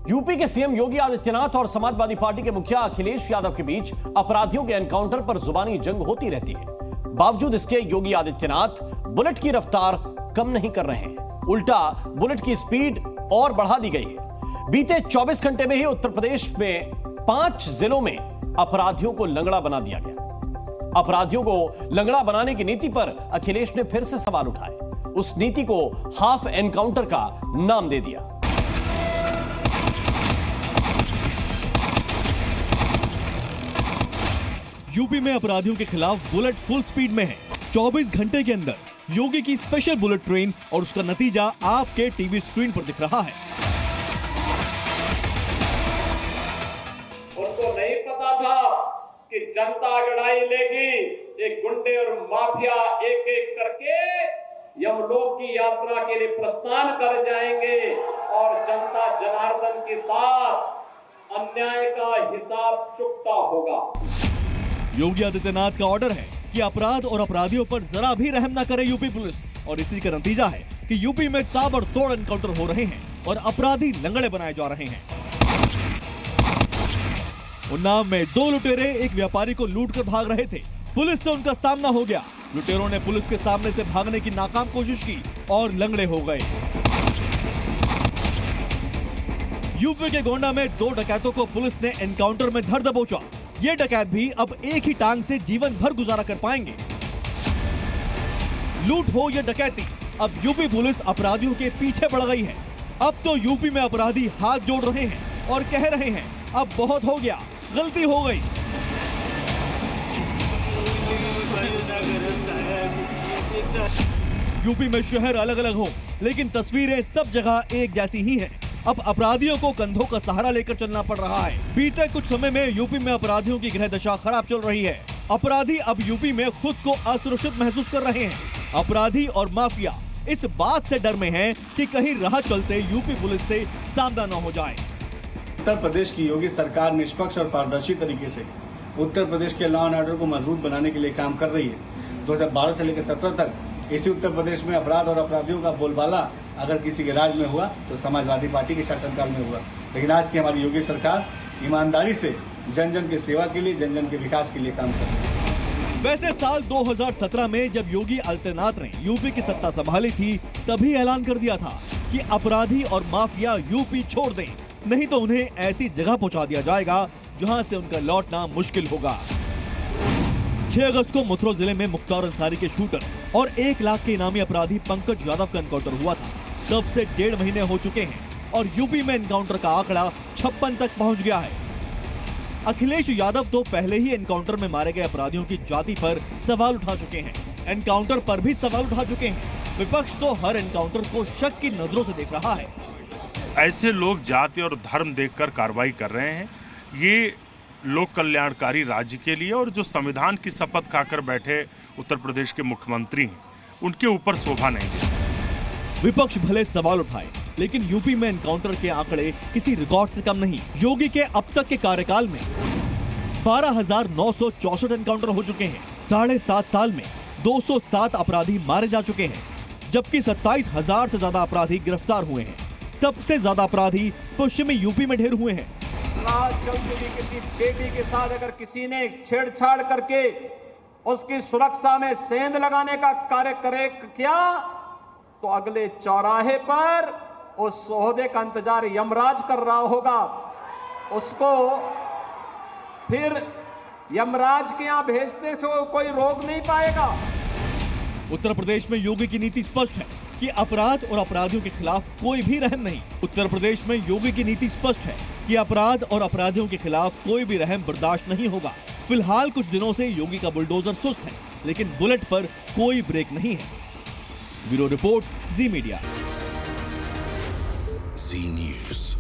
UP के CM Yogi Adityanath और Samajwadi party के मुखिया अखिलेश यादव के बीच अपराधियों के एनकाउंटर पर जुबानी जंग होती रहती है। बावजूद इसके योगी आदित्यनाथ बुलेट की रफ्तार कम नहीं कर रहे हैं, उल्टा बुलेट की स्पीड और बढ़ा दी गई है। बीते 24 घंटे में ही उत्तर प्रदेश में 5 जिलों में अपराधियों को लंगड़ा बना दिया गया। अपराधियों को लंगड़ा बनाने की नीति पर अखिलेश ने फिर से सवाल उठाए। उस नीति को हाफ एनकाउंटर का नाम दे दिया। यूपी में अपराधियों के खिलाफ बुलेट फुल स्पीड में है। 24 घंटे के अंदर योगी की स्पेशल बुलेट ट्रेन और उसका नतीजा आपके टीवी स्क्रीन पर दिख रहा है। उनको नहीं पता था कि जनता लड़ाई लेगी। एक गुंडे और माफिया एक एक करके यमलोक की यात्रा के लिए प्रस्थान कर जाएंगे और जनता जनार्दन के साथ अन्याय का हिसाब चुकता होगा। योगी आदित्यनाथ का ऑर्डर है कि अपराध और अपराधियों पर जरा भी रहम न करे यूपी पुलिस, और इसी का नतीजा है कि यूपी में ताबड़तोड़ एनकाउंटर हो रहे हैं और अपराधी लंगड़े बनाए जा रहे हैं। उन्नाव में 2 लुटेरे एक व्यापारी को लूट कर भाग रहे थे। पुलिस से उनका सामना हो गया। लुटेरों ने पुलिस के सामने से भागने की नाकाम कोशिश की और लंगड़े हो गए। यूपी के गोंडा में 2 डकैतों को पुलिस ने एनकाउंटर में धर दबोचा। ये डकैत भी अब एक ही टांग से जीवन भर गुजारा कर पाएंगे। लूट हो या डकैती, अब यूपी पुलिस अपराधियों के पीछे पड़ गई है। अब तो यूपी में अपराधी हाथ जोड़ रहे हैं और कह रहे हैं अब बहुत हो गया, गलती हो गई। यूपी में शहर अलग अलग हो, लेकिन तस्वीरें सब जगह एक जैसी ही हैं। अब अपराधियों को कंधों का सहारा लेकर चलना पड़ रहा है। बीते कुछ समय में यूपी में अपराधियों की गृह दशा खराब चल रही है। अपराधी अब यूपी में खुद को असुरक्षित महसूस कर रहे हैं। अपराधी और माफिया इस बात से डर में हैं कि कहीं राह चलते यूपी पुलिस से सामना न हो जाए। उत्तर प्रदेश की योगी सरकार निष्पक्ष और पारदर्शी तरीके से उत्तर प्रदेश के लॉ एंड ऑर्डर को मजबूत बनाने के लिए काम कर रही है। 2012 से लेकर 17 तक इसी उत्तर प्रदेश में अपराध और अपराधियों का बोलबाला अगर किसी के राज में हुआ तो समाजवादी पार्टी के शासनकाल में हुआ। लेकिन आज की हमारी योगी सरकार ईमानदारी से जन जन की सेवा के लिए, जन जन के विकास के लिए काम कर रही है। वैसे साल 2017 में जब योगी आदित्यनाथ ने यूपी की सत्ता संभाली थी, तभी ऐलान कर दिया था कि अपराधी और माफिया यूपी छोड़ दें, नहीं तो उन्हें ऐसी जगह पहुंचा दिया जाएगा जहां से उनका लौटना मुश्किल होगा। 6 अगस्त को मथुरा जिले में मुख्तार अंसारी के शूटर और 1 लाख के इनामी अपराधी पंकज यादव का एनकाउंटर हुआ था। तब से 1.5 महीने हो चुके हैं और यूपी में एनकाउंटर का आंकड़ा 56 तक पहुंच गया है। अखिलेश यादव तो पहले ही एनकाउंटर में मारे गए अपराधियों की जाति पर सवाल उठा चुके हैं, एनकाउंटर पर भी सवाल उठा चुके हैं। विपक्ष तो हर एनकाउंटर को शक की नजरों से देख रहा है। ऐसे लोग जाति और धर्म देखकर कार्रवाई कर रहे हैं। ये लोक कल्याणकारी राज्य के लिए और जो संविधान की शपथ खाकर बैठे उत्तर प्रदेश के मुख्यमंत्री हैं, उनके ऊपर शोभा नहीं देती। विपक्ष भले सवाल उठाए, लेकिन यूपी में एनकाउंटर के आंकड़े किसी रिकॉर्ड से कम नहीं। योगी के अब तक के कार्यकाल में 12,964 एनकाउंटर हो चुके हैं। 7.5 साल में 207 अपराधी मारे जा चुके हैं, जबकि 27,000 से ज्यादा अपराधी गिरफ्तार हुए हैं। सबसे ज्यादा अपराधी पश्चिमी यूपी में ढेर हुए हैं। किसी बेटी के साथ अगर किसी ने छेड़छाड़ करके उसकी सुरक्षा में सेंध लगाने का कार्य किया तो अगले चौराहे पर उस सोहदे का इंतजार यमराज कर रहा होगा। उसको फिर यमराज के यहां भेजते से कोई रोक नहीं पाएगा। उत्तर प्रदेश में योगी की नीति स्पष्ट है कि अपराध और अपराधियों के खिलाफ कोई भी रहम नहीं। उत्तर प्रदेश में योगी की नीति स्पष्ट है कि अपराध और अपराधियों के खिलाफ कोई भी रहम बर्दाश्त नहीं होगा। फिलहाल कुछ दिनों से योगी का बुलडोजर सुस्त है, लेकिन बुलेट पर कोई ब्रेक नहीं है। ब्यूरो रिपोर्ट, जी मीडिया। जी न्यूज़।